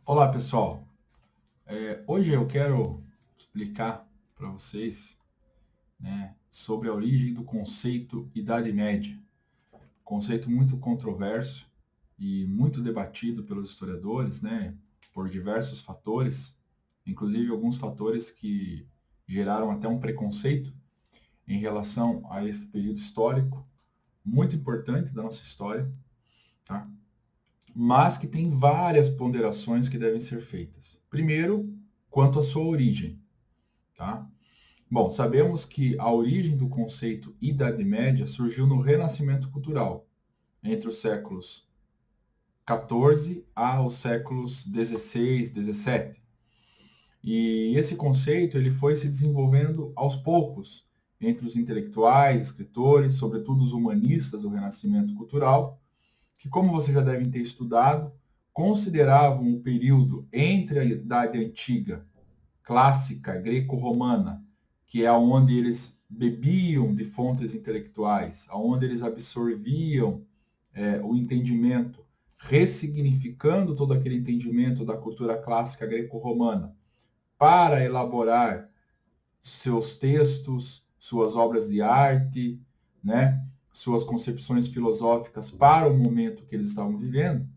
Olá, pessoal. Hoje eu quero explicar para vocês, né, sobre a origem do conceito Idade Média. Conceito muito controverso e muito debatido pelos historiadores, né, por diversos fatores, inclusive alguns fatores que geraram até um preconceito em relação a esse período histórico muito importante da nossa história, tá? Mas que tem várias ponderações que devem ser feitas. Primeiro, quanto à sua origem, tá? Bom, sabemos que a origem do conceito Idade Média surgiu no Renascimento Cultural, entre os séculos XIV aos séculos XVI, XVII. E esse conceito ele foi se desenvolvendo aos poucos entre os intelectuais, escritores, sobretudo os humanistas do Renascimento Cultural, que, como vocês já devem ter estudado, consideravam o período entre a Idade Antiga, clássica, greco-romana, que é onde eles bebiam de fontes intelectuais, onde eles absorviam o entendimento, ressignificando todo aquele entendimento da cultura clássica greco-romana, para elaborar seus textos, suas obras de arte, né, suas concepções filosóficas para o momento que eles estavam vivendo.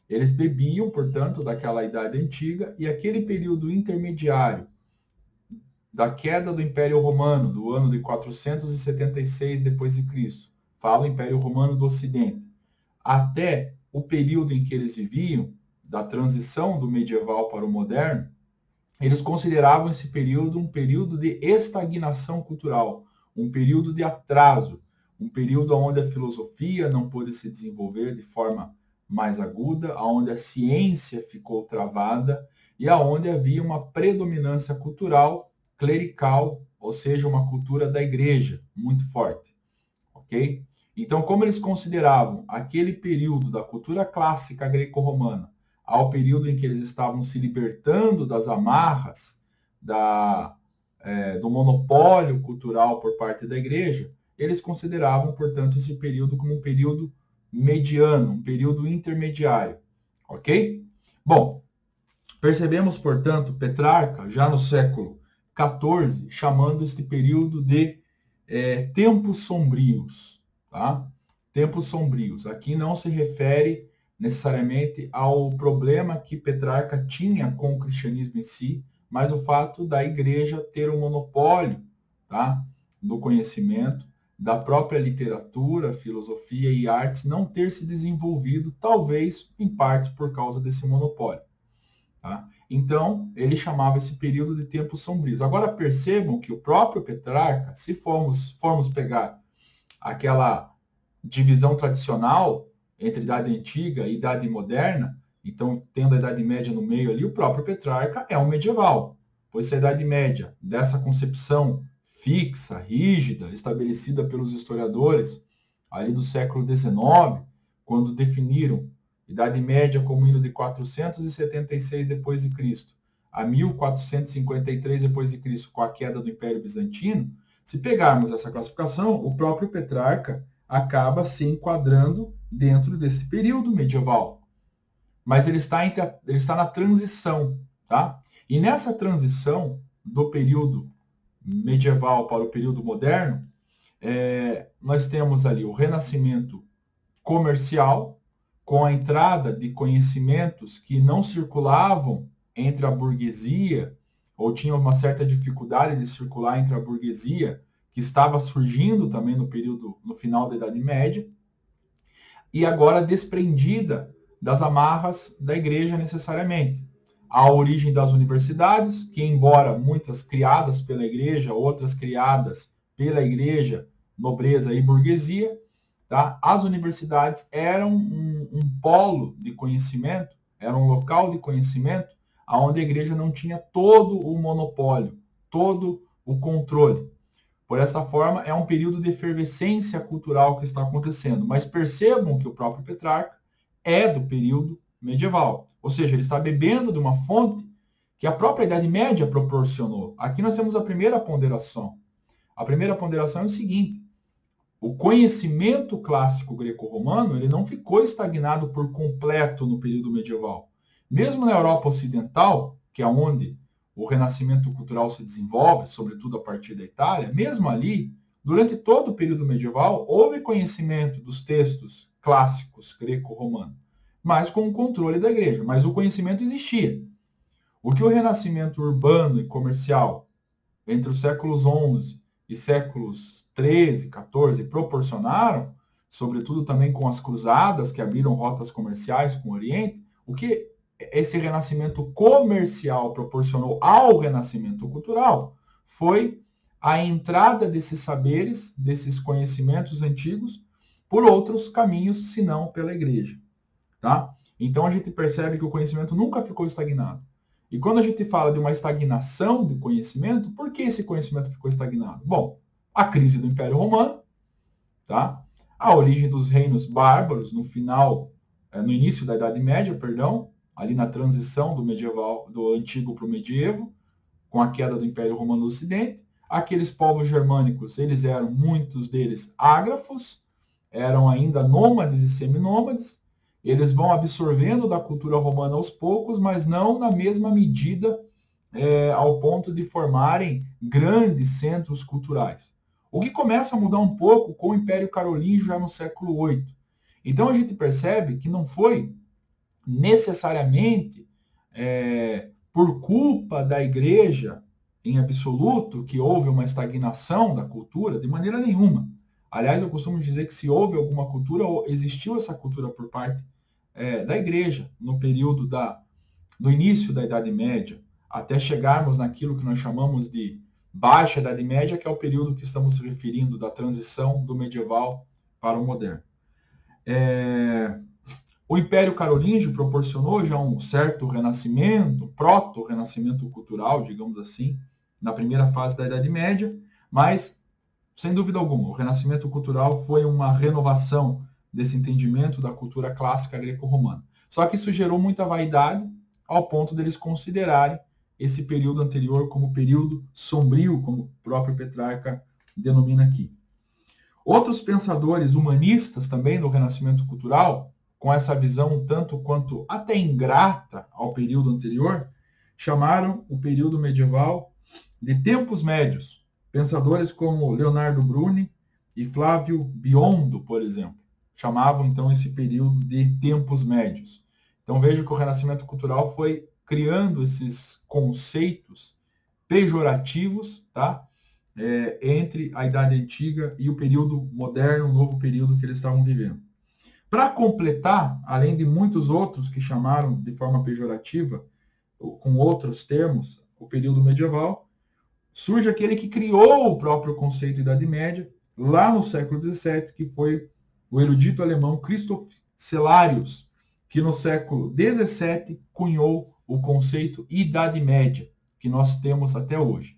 Eles bebiam, portanto, daquela idade antiga e aquele período intermediário da queda do Império Romano, do ano de 476 depois de Cristo, fala o Império Romano do Ocidente, até o período em que eles viviam, da transição do medieval para o moderno, eles consideravam esse período um período de estagnação cultural, um período de atraso, um período onde a filosofia não pôde se desenvolver de forma mais aguda, onde a ciência ficou travada e aonde havia uma predominância cultural clerical, ou seja, uma cultura da igreja muito forte, ok? Então, como eles consideravam aquele período da cultura clássica greco-romana ao período em que eles estavam se libertando das amarras do monopólio cultural por parte da igreja, eles consideravam, portanto, esse período como um período mediano, um período intermediário, ok? Bom, percebemos, portanto, Petrarca, já no século XIV, chamando este período de tempos sombrios, tá? Tempos sombrios. Aqui não se refere necessariamente ao problema que Petrarca tinha com o cristianismo em si, mas o fato da igreja ter um monopólio, tá, do conhecimento, da própria literatura, filosofia e artes não ter se desenvolvido, talvez em parte por causa desse monopólio. Tá? Então, ele chamava esse período de tempos sombrios. Agora, percebam que o próprio Petrarca, se formos pegar aquela divisão tradicional entre Idade Antiga e Idade Moderna, então, tendo a Idade Média no meio ali, o próprio Petrarca é um medieval. Pois se a Idade Média, dessa concepção fixa, rígida, estabelecida pelos historiadores ali do século XIX, quando definiram Idade Média como indo de 476 depois de Cristo a 1453 depois de Cristo, com a queda do Império Bizantino, se pegarmos essa classificação, o próprio Petrarca acaba se enquadrando dentro desse período medieval. Mas ele está na transição, tá? E nessa transição do período medieval para o período moderno, nós temos ali o renascimento comercial, com a entrada de conhecimentos que não circulavam entre a burguesia, ou tinham uma certa dificuldade de circular entre a burguesia, que estava surgindo também no final da Idade Média, e agora desprendida das amarras da igreja necessariamente. A origem das universidades, que embora muitas criadas pela igreja, outras criadas pela igreja, nobreza e burguesia, tá? As universidades eram um polo de conhecimento, era um local de conhecimento, onde a igreja não tinha todo o monopólio, todo o controle. Por esta forma, é um período de efervescência cultural que está acontecendo. Mas percebam que o próprio Petrarca é do período medieval. Ou seja, ele está bebendo de uma fonte que a própria Idade Média proporcionou. Aqui nós temos a primeira ponderação. A primeira ponderação é o seguinte: o conhecimento clássico greco-romano ele não ficou estagnado por completo no período medieval. Mesmo na Europa Ocidental, que é onde o renascimento cultural se desenvolve, sobretudo a partir da Itália, mesmo ali, durante todo o período medieval, houve conhecimento dos textos clássicos greco-romanos, mas com o controle da igreja. Mas o conhecimento existia. O que o renascimento urbano e comercial entre os séculos XI e séculos XIII, XIV proporcionaram, sobretudo também com as cruzadas que abriram rotas comerciais com o Oriente, o que esse renascimento comercial proporcionou ao renascimento cultural foi a entrada desses saberes, desses conhecimentos antigos, por outros caminhos, senão pela igreja. Tá? Então a gente percebe que o conhecimento nunca ficou estagnado. E quando a gente fala de uma estagnação do conhecimento, por que esse conhecimento ficou estagnado? Bom, a crise do Império Romano, tá? A origem dos reinos bárbaros no início da Idade Média, perdão, ali na transição do medieval, do antigo para o medievo, com a queda do Império Romano no Ocidente. Aqueles povos germânicos, eles eram, muitos deles, ágrafos, eram ainda nômades e seminômades. Eles vão absorvendo da cultura romana aos poucos, mas não na mesma medida ao ponto de formarem grandes centros culturais. O que começa a mudar um pouco com o Império Carolíngio já no século VIII. Então a gente percebe que não foi necessariamente por culpa da igreja em absoluto que houve uma estagnação da cultura, de maneira nenhuma. Aliás, eu costumo dizer que se houve alguma cultura, existiu essa cultura por parte da igreja no período do início da Idade Média, até chegarmos naquilo que nós chamamos de Baixa Idade Média, que é o período que estamos se referindo da transição do medieval para o moderno. O Império Carolíngio proporcionou já um certo renascimento, proto-renascimento cultural, digamos assim, na primeira fase da Idade Média, mas, sem dúvida alguma, o renascimento cultural foi uma renovação desse entendimento da cultura clássica greco-romana. Só que isso gerou muita vaidade, ao ponto deles considerarem esse período anterior como período sombrio, como o próprio Petrarca denomina aqui. Outros pensadores humanistas também do renascimento cultural, com essa visão um tanto quanto até ingrata ao período anterior, chamaram o período medieval de tempos médios. Pensadores como Leonardo Bruni e Flávio Biondo, por exemplo, chamavam então esse período de tempos médios. Então veja que o renascimento cultural foi criando esses conceitos pejorativos, tá? Entre a Idade Antiga e o período moderno, o novo período que eles estavam vivendo. Para completar, além de muitos outros que chamaram de forma pejorativa, com outros termos, o período medieval, surge aquele que criou o próprio conceito de Idade Média, lá no século XVII, que foi o erudito alemão Christoph Cellarius, que no século XVII cunhou o conceito Idade Média, que nós temos até hoje.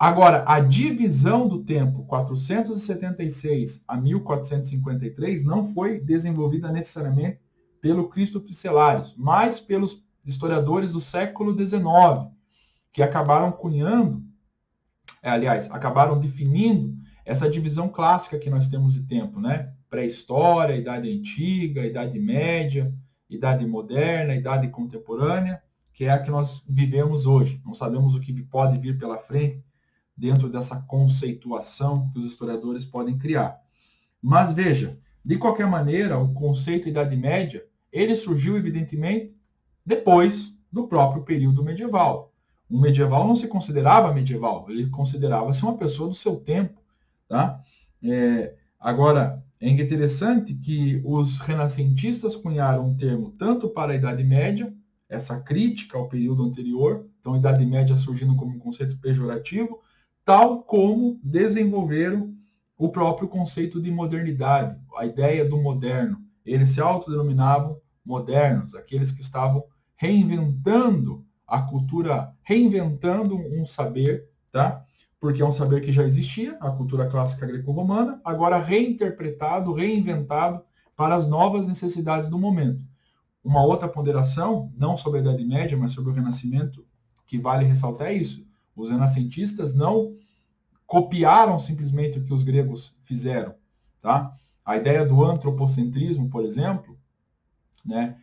Agora, a divisão do tempo 476 a 1453 não foi desenvolvida necessariamente pelo Christoph Cellarius, mas pelos historiadores do século XIX, que acabaram cunhando, acabaram definindo essa divisão clássica que nós temos de tempo, né? Pré-história, Idade Antiga, Idade Média, Idade Moderna, Idade Contemporânea, que é a que nós vivemos hoje. Não sabemos o que pode vir pela frente dentro dessa conceituação que os historiadores podem criar. Mas veja, de qualquer maneira, o conceito de Idade Média, ele surgiu, evidentemente, depois do próprio período medieval. O medieval não se considerava medieval, ele considerava-se uma pessoa do seu tempo. Tá? Agora, é interessante que os renascentistas cunharam um termo tanto para a Idade Média, essa crítica ao período anterior, então a Idade Média surgindo como um conceito pejorativo, tal como desenvolveram o próprio conceito de modernidade, a ideia do moderno. Eles se autodenominavam modernos, aqueles que estavam reinventando a cultura, reinventando um saber, tá? Porque é um saber que já existia, a cultura clássica greco-romana, agora reinterpretado, reinventado para as novas necessidades do momento. Uma outra ponderação, não sobre a Idade Média, mas sobre o Renascimento, que vale ressaltar é isso. Os renascentistas não copiaram simplesmente o que os gregos fizeram. Tá? A ideia do antropocentrismo, por exemplo, né,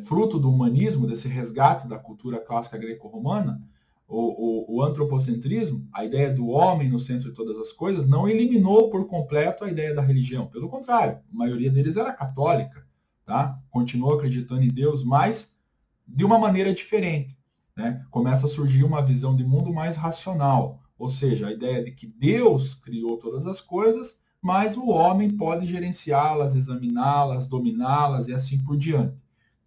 fruto do humanismo, desse resgate da cultura clássica greco-romana, o antropocentrismo, a ideia do homem no centro de todas as coisas, não eliminou por completo a ideia da religião. Pelo contrário, a maioria deles era católica, tá? Continuou acreditando em Deus, mas de uma maneira diferente, né? Começa a surgir uma visão de mundo mais racional, ou seja, a ideia de que Deus criou todas as coisas, mas o homem pode gerenciá-las, examiná-las, dominá-las e assim por diante,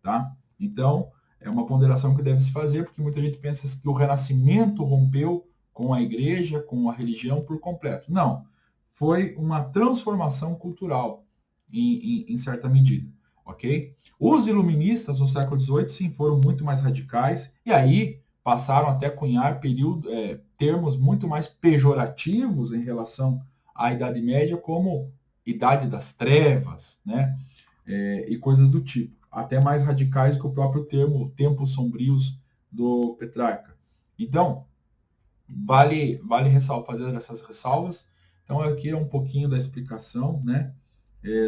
tá? Então, é uma ponderação que deve se fazer, porque muita gente pensa que o Renascimento rompeu com a igreja, com a religião por completo. Não, foi uma transformação cultural em certa medida, ok? Os iluministas no século XVIII, sim, foram muito mais radicais, e aí passaram até a cunhar termos muito mais pejorativos em relação à Idade Média, como Idade das Trevas, né? E coisas do tipo, até mais radicais que o próprio termo Tempos Sombrios do Petrarca. Então, vale fazer essas ressalvas. Então, aqui é um pouquinho da explicação, né,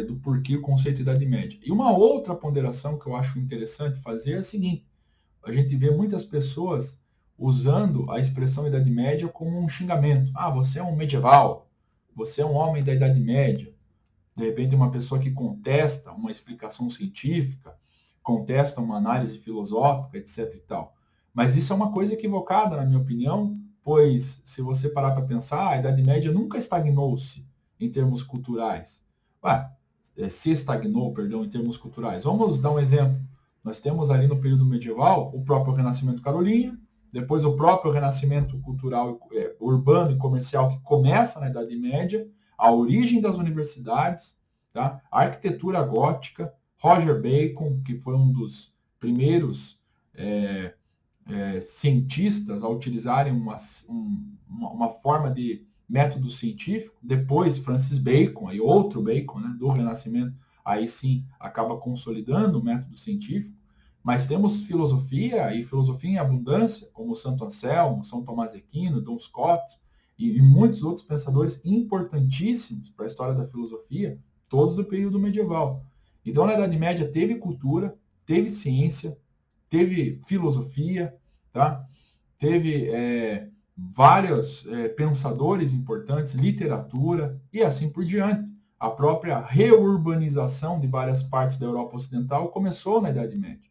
do porquê o conceito de Idade Média. E uma outra ponderação que eu acho interessante fazer é a seguinte: a gente vê muitas pessoas usando a expressão Idade Média como um xingamento. Ah, você é um medieval, você é um homem da Idade Média. De repente, uma pessoa que contesta uma explicação científica, contesta uma análise filosófica, etc. e tal. Mas isso é uma coisa equivocada, na minha opinião, pois, se você parar para pensar, a Idade Média nunca estagnou-se em termos culturais. Se estagnou, perdão, em termos culturais. Vamos dar um exemplo. Nós temos ali no período medieval o próprio Renascimento carolíngio, depois o próprio Renascimento cultural, urbano e comercial que começa na Idade Média, a origem das universidades, tá? A arquitetura gótica, Roger Bacon, que foi um dos primeiros cientistas a utilizarem uma forma de método científico, depois Francis Bacon, aí outro Bacon, né, do Renascimento, aí sim acaba consolidando o método científico, mas temos filosofia e filosofia em abundância, como Santo Anselmo, São Tomás de Aquino, Duns Scotus, e muitos outros pensadores importantíssimos para a história da filosofia, todos do período medieval. Então, na Idade Média, teve cultura, teve ciência, teve filosofia, tá? Teve vários pensadores importantes, literatura e assim por diante. A própria reurbanização de várias partes da Europa Ocidental começou na Idade Média.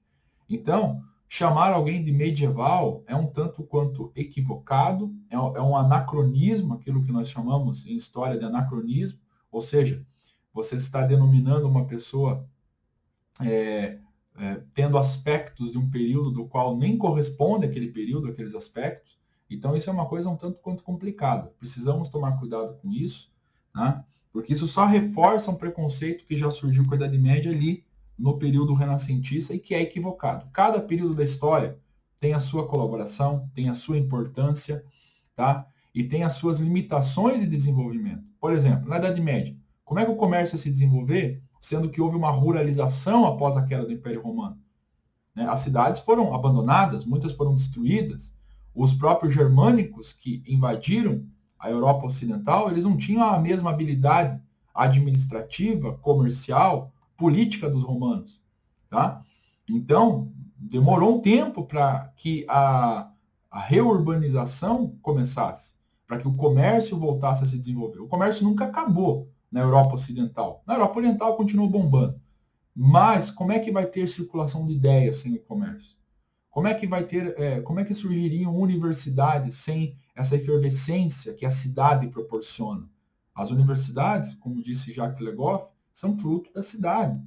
Então, chamar alguém de medieval é um tanto quanto equivocado, é um anacronismo, aquilo que nós chamamos em história de anacronismo, ou seja, você está denominando uma pessoa tendo aspectos de um período do qual nem corresponde aquele período, aqueles aspectos. Então, isso é uma coisa um tanto quanto complicada. Precisamos tomar cuidado com isso, né? Porque isso só reforça um preconceito que já surgiu com a Idade Média ali no período renascentista e que é equivocado. Cada período da história tem a sua colaboração, tem a sua importância, tá? E tem as suas limitações de desenvolvimento. Por exemplo, na Idade Média, como é que o comércio ia se desenvolver, sendo que houve uma ruralização após a queda do Império Romano? Né? As cidades foram abandonadas, muitas foram destruídas. Os próprios germânicos que invadiram a Europa Ocidental, eles não tinham a mesma habilidade administrativa, comercial, política dos romanos, tá? Então, demorou um tempo para que a reurbanização começasse, para que o comércio voltasse a se desenvolver. O comércio nunca acabou na Europa Ocidental. Na Europa Oriental continuou bombando. Mas como é que vai ter circulação de ideias sem o comércio? Como é que vai ter, como é que surgiriam universidades sem essa efervescência que a cidade proporciona? As universidades, como disse Jacques Legoff, são fruto da cidade,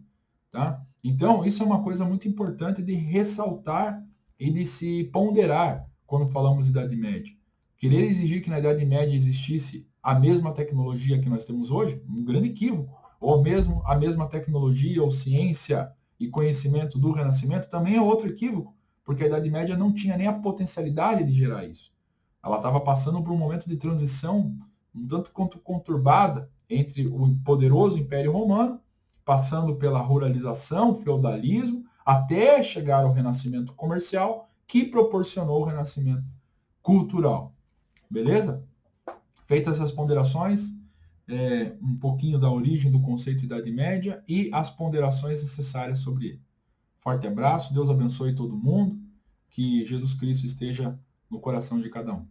tá? Então, isso é uma coisa muito importante de ressaltar e de se ponderar quando falamos de Idade Média. Querer exigir que na Idade Média existisse a mesma tecnologia que nós temos hoje, um grande equívoco, ou mesmo a mesma tecnologia ou ciência e conhecimento do Renascimento, também é outro equívoco, porque a Idade Média não tinha nem a potencialidade de gerar isso. Ela estava passando por um momento de transição um tanto quanto conturbada entre o poderoso Império Romano, passando pela ruralização, feudalismo, até chegar ao Renascimento comercial, que proporcionou o Renascimento cultural. Beleza? Feitas essas ponderações, um pouquinho da origem do conceito de Idade Média e as ponderações necessárias sobre ele. Forte abraço, Deus abençoe todo mundo, que Jesus Cristo esteja no coração de cada um.